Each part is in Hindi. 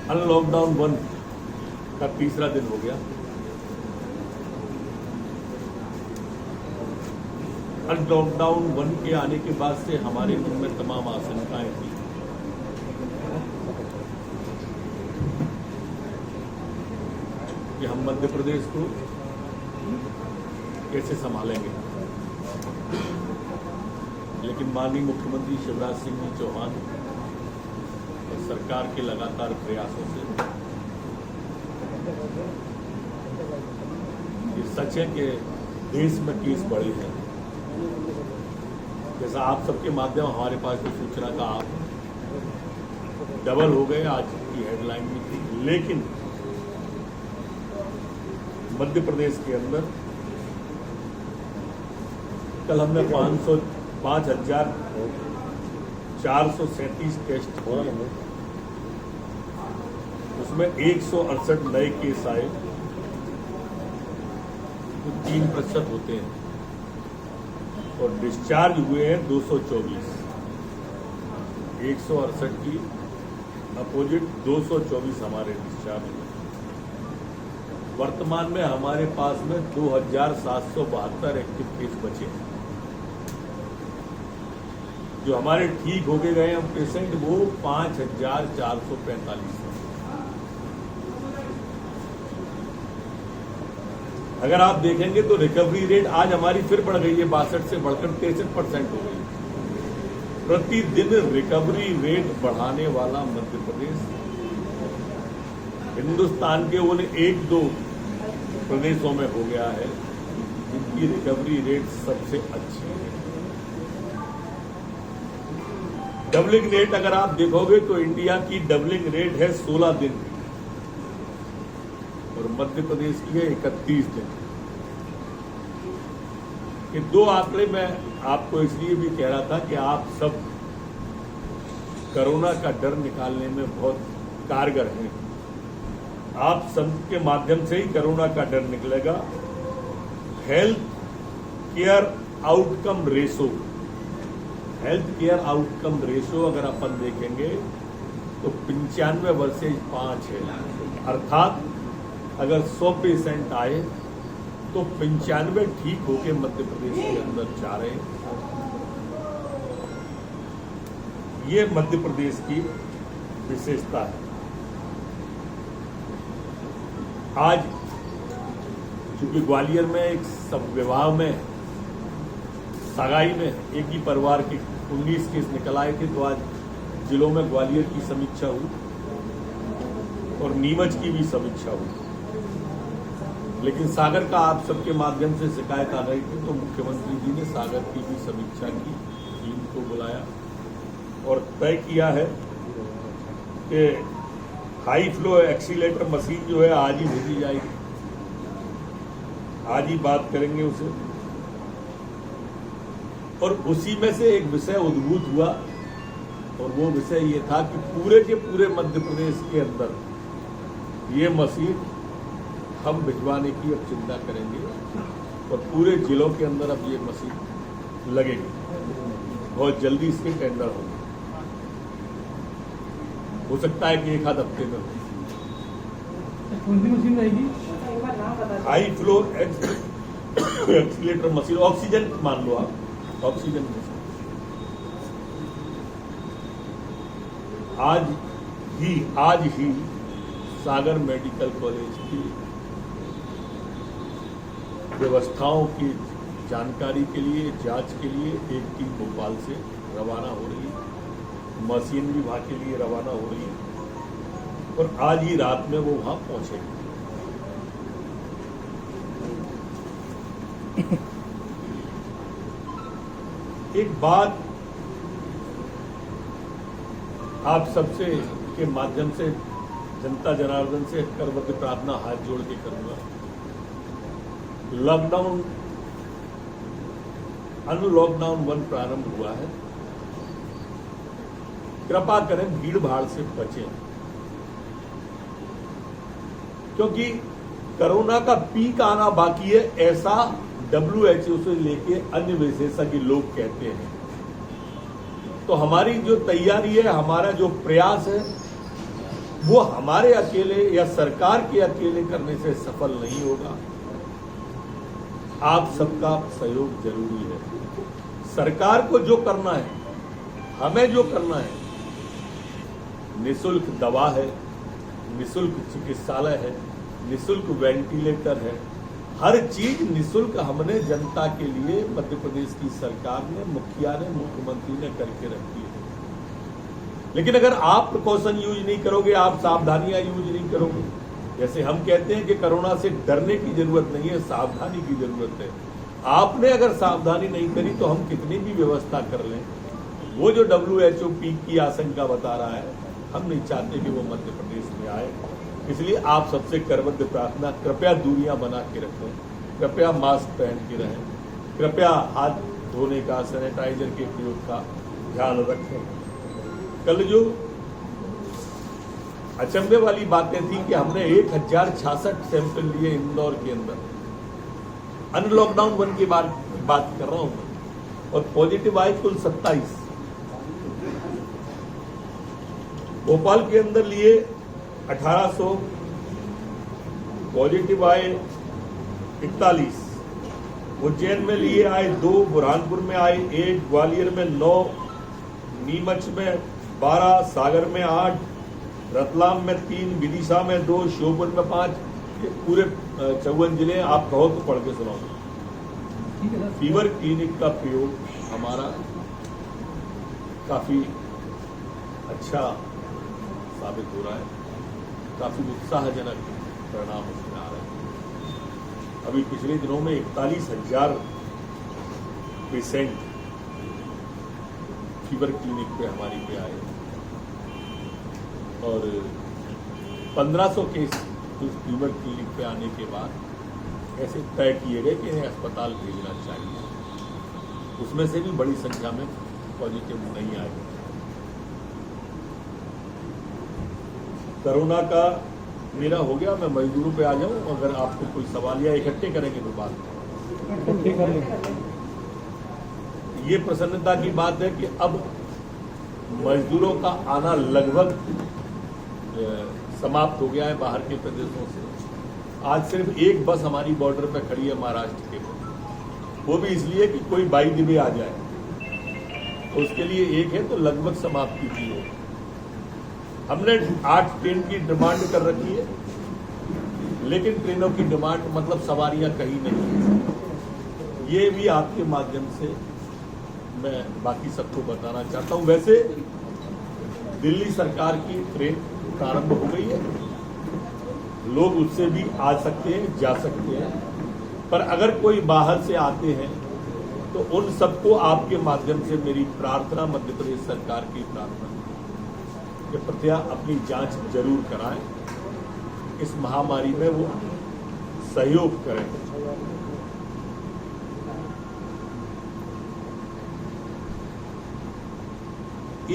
अनलॉकडाउन 1 का तीसरा दिन हो गया। अनलॉकडाउन 1 के आने के बाद से हमारे मन में तमाम आशंकाएं थी कि हम मध्य प्रदेश को कैसे संभालेंगे, लेकिन माननीय मुख्यमंत्री शिवराज सिंह चौहान और सरकार के लगातार प्रयासों से ये सच है कि देश में केस बढ़े हैं। जैसा आप सबके माध्यम हमारे पास जो सूचना का आप डबल हो गए आज की हेडलाइन में थी, लेकिन मध्य प्रदेश के अंदर कल हमने 5,437 टेस्ट किए, उसमें 168 नए केस आए, तो 3% होते हैं, और डिस्चार्ज हुए हैं 224। 168 की अपोजिट 224 हमारे डिस्चार्ज हुए। वर्तमान में हमारे पास में 2,772 एक्टिव केस बचे हैं। जो हमारे ठीक होके गए हैं पेशेंट वो 5,445 हैं। अगर आप देखेंगे तो रिकवरी रेट आज हमारी फिर बढ़ गई है, 62 से बढ़कर 63% हो गई। प्रतिदिन रिकवरी रेट बढ़ाने वाला मध्य प्रदेश हिंदुस्तान के उन 1-2 प्रदेशों में हो गया है जिनकी रिकवरी रेट सबसे अच्छी है। डबलिंग रेट अगर आप देखोगे तो इंडिया की डबलिंग रेट है 16 दिन और मध्य प्रदेश की है 31 दिन। ये दो आंकड़े मैं आपको इसलिए भी कह रहा था कि आप सब कोरोना का डर निकालने में बहुत कारगर हैं। आप सबके माध्यम से ही कोरोना का डर निकलेगा। हेल्थ केयर आउटकम रेशो अगर अपन देखेंगे तो 95 वर्सेज 5 है, अर्थात अगर 100 पेशेंट आए तो 95 ठीक होके मध्य प्रदेश के अंदर जा रहे हैं। ये मध्य प्रदेश की विशेषता है। आज चूंकि ग्वालियर में एक सब विवाह में सगाई में एक ही परिवार के 19 केस निकल आए थे, तो आज जिलों में ग्वालियर की समीक्षा हुई और नीमच की भी समीक्षा हुई। लेकिन सागर का आप सबके माध्यम से शिकायत आ रही थी, तो मुख्यमंत्री जी ने सागर की भी समीक्षा की, टीम को बुलाया और तय किया है कि हाई फ्लो एक्सीलेटर मशीन जो है आज ही भेजी जाएगी। आज ही बात करेंगे उसे। और उसी में से एक विषय उद्भूत हुआ और वो विषय ये था कि पूरे के पूरे मध्य प्रदेश के अंदर ये मशीन हम भिजवाने की अब चिंता करेंगे और पूरे जिलों के अंदर अब ये मशीन लगेगी। बहुत जल्दी इसके टेंडर होंगे, हो सकता है कि एक आध हफ्ते में हो। कौन सी मशीन रहेगी? High flow accelerator machine, oxygen मान लो आप, ऑक्सीजन मशीन। आज ही सागर मेडिकल कॉलेज की व्यवस्थाओं की जानकारी के लिए, जांच के लिए एक टीम भोपाल से रवाना हो रही है। मशीन भी वहां के लिए रवाना हो रही है और आज ही रात में वो वहां पहुंचेगी। एक बात आप सबसे के माध्यम से जनता जनार्दन से करबद्ध प्रार्थना हाथ जोड़ के करूंगा। अनलॉकडाउन 1 प्रारंभ हुआ है। कृपा करें भीड़ भाड़ से बचें, क्योंकि कोरोना का पीक आना बाकी है, ऐसा WHO से लेके अन्य विशेषज्ञ लोग कहते हैं। तो हमारी जो तैयारी है, हमारा जो प्रयास है वो हमारे अकेले या सरकार के अकेले करने से सफल नहीं होगा। आप सबका सहयोग जरूरी है। सरकार को जो करना है, हमें जो करना है, निःशुल्क दवा है, निःशुल्क चिकित्सालय है, निःशुल्क वेंटिलेटर है, हर चीज निःशुल्क हमने जनता के लिए मध्य प्रदेश की सरकार ने, मुखिया ने, मुख्यमंत्री ने करके रखी है। लेकिन अगर आप प्रिकॉशन यूज नहीं करोगे, आप सावधानियां यूज नहीं करोगे, जैसे हम कहते हैं कि कोरोना से डरने की जरूरत नहीं है, सावधानी की जरूरत है। आपने अगर सावधानी नहीं करी तो हम कितनी भी व्यवस्था कर लें, वो जो WHO पीक की आशंका बता रहा है, हम नहीं चाहते कि वो मध्य प्रदेश में आए। इसलिए आप सबसे करबद्ध प्रार्थना, कृपया दूरियां बना के रखें, कृपया मास्क पहन के रहें, कृपया हाथ धोने का, सैनिटाइजर के प्रयोग का ध्यान रखें। कल जो अचंभे वाली बातें थी कि हमने 1066 सैंपल लिए इंदौर के अंदर, अनलॉकडाउन 1 की बात कर रहा हूं मैं, और पॉजिटिव आए कुल 27। भोपाल के अंदर लिए 1800, पॉजिटिव आए 41, उज्जैन में लिए आए 2, बुरहानपुर में आए 1, ग्वालियर में 9, नीमच में 12, सागर में 8, रतलाम में 3, विदिशा में 2, श्योपुर में 5, पूरे 54 जिले। आप कहो तो पढ़ के सुनाओ। फीवर क्लिनिक का प्रयोग हमारा काफी अच्छा साबित हो रहा है, काफी उत्साहजनक परिणाम उसमें आ रहे हैं। अभी पिछले दिनों में 41,000 पेशेंट फीवर क्लिनिक पे हमारी पे आए, और 1500 केस उस फीवर क्लिनिक पे आने के बाद ऐसे तय किए गए कि इन्हें अस्पताल भेजना चाहिए। उसमें से भी बड़ी संख्या में पॉजिटिव नहीं आए। कोरोना का मेरा हो गया, मैं मजदूरों पे आ जाऊं। अगर आपको कोई सवाल या इकट्ठे करेंगे तो बात ये प्रसन्नता की बात है कि अब मजदूरों का आना लगभग समाप्त हो गया है बाहर के प्रदेशों से। आज सिर्फ एक बस हमारी बॉर्डर पे खड़ी है महाराष्ट्र के, वो भी इसलिए कि कोई बाई दिबे आ जाए, तो उसके लिए एक है, तो लगभग समाप्ति की है। हमने 8 ट्रेन की डिमांड कर रखी है, लेकिन ट्रेनों की डिमांड मतलब सवारियां कहीं नहीं है। ये भी आपके माध्यम से मैं बाकी सबको बताना चाहता हूं। वैसे दिल्ली सरकार की ट्रेन प्रारंभ हो गई है, लोग उससे भी आ सकते हैं, जा सकते हैं, पर अगर कोई बाहर से आते हैं तो उन सबको आपके माध्यम से मेरी प्रार्थना, मध्य प्रदेश सरकार की प्रार्थना कि प्रत्या अपनी जांच जरूर कराएं, इस महामारी में वो सहयोग करें।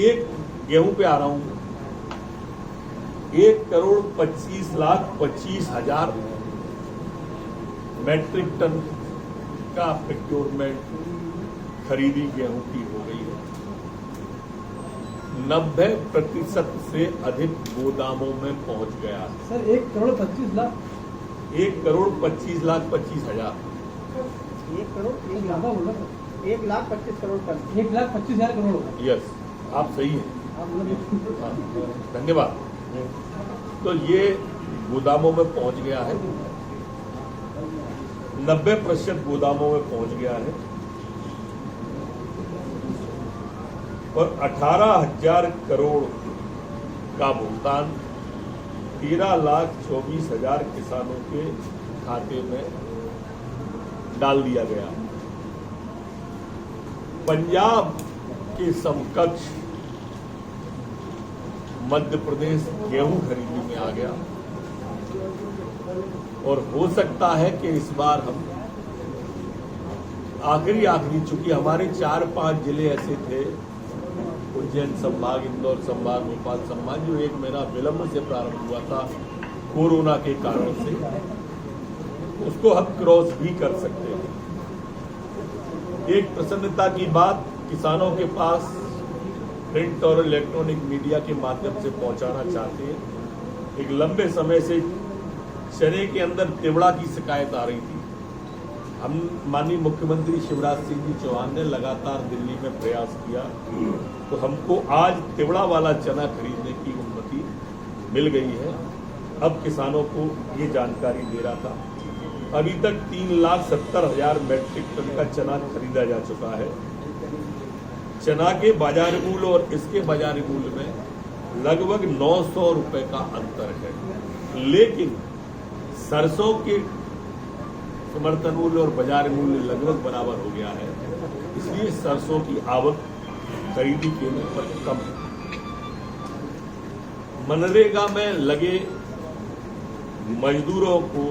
एक गेहूं पे आ रहा हूं, 1,25,25,000 मैट्रिक टन का प्रोक्योरमेंट खरीदी गेहूं की हो गई है। 90% से अधिक गोदामों में पहुंच गया है। सर 1,25,00,000, 1,25,25,000 1 करोड़ ज्यादा होगा सर, 1,25,000 करोड़ टन, 1,25,000 करोड़ होगा। यस, आप सही हैं, आप मतलब हाँ, धन्यवाद। तो ये गोदामों में पहुंच गया है, 90% गोदामों में पहुंच गया है, और 18,000 करोड़ का भुगतान 13,24,000 किसानों के खाते में डाल दिया गया। पंजाब के समकक्ष मध्य प्रदेश गेहूं खरीदी में आ गया, और हो सकता है कि इस बार हम आखिरी चूंकि हमारे 4-5 जिले ऐसे थे, उज्जैन संभाग, इंदौर संभाग, भोपाल संभाग, जो 1 महीना विलंब से प्रारंभ हुआ था कोरोना के कारण से, उसको हम क्रॉस भी कर सकते हैं। एक प्रसन्नता की बात किसानों के पास प्रिंट और इलेक्ट्रॉनिक मीडिया के माध्यम से पहुंचाना चाहते हैं एक लंबे समय से चने के अंदर तिवड़ा की शिकायत आ रही थी। हम माननीय मुख्यमंत्री शिवराज सिंह जी चौहान ने लगातार दिल्ली में प्रयास किया, तो हमको आज तिवड़ा वाला चना खरीदने की अनुमति मिल गई है। अब किसानों को ये जानकारी दे रहा था, अभी तक 3,70,000 मैट्रिक टन का चना खरीदा जा चुका है। चना के बाजार मूल्य और इसके बाजार मूल्य में लगभग 900 रुपए का अंतर है, लेकिन सरसों के समर्थन मूल्य और बाजार मूल्य लगभग बराबर हो गया है, इसलिए सरसों की आवक खरीदी केंद्र पर कम है। मनरेगा में लगे मजदूरों को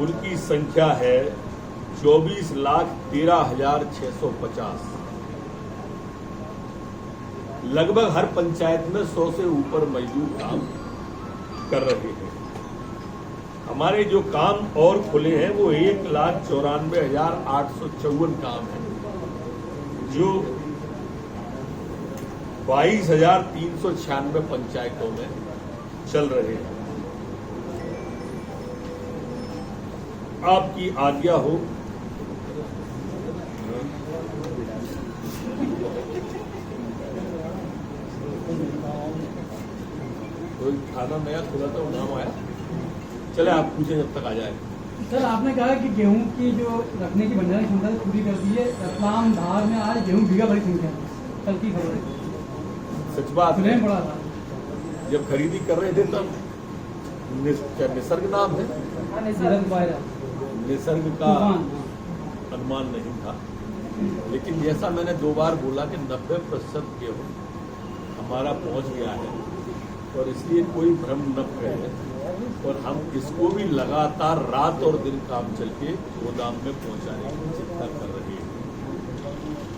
उनकी संख्या है 24,13,650। लगभग हर पंचायत में 100 से ऊपर मजदूर काम कर रहे हैं। हमारे जो काम और खुले हैं वो 1,94,854 काम है, जो 22,396 पंचायतों में चल रहे हैं। आपकी आज्ञा हो कोई खाना नया खुला था, वो नाम आया, चले आप पूछे जब तक आ जाए। सर आपने कहा कि गेहूं की जो रखने की भंडारण क्षमता पूरी कर दी है। रतलाम धार में आज गेहूं भीगा बड़ी संख्या में, कल की खबर है, सच बात सुनने है। में पड़ा था। जब खरीदी कर रहे थे तब क्या निसर्ग नाम है, निसर्ग का अनुमान नहीं था, लेकिन जैसा मैंने 2 बार बोला कि 90% गेहूं हमारा पहुंच गया है, और इसलिए कोई भ्रम न करें, और हम इसको भी लगातार रात और दिन काम चल के गोदाम में पहुंचाने की चिंता कर रहे हैं।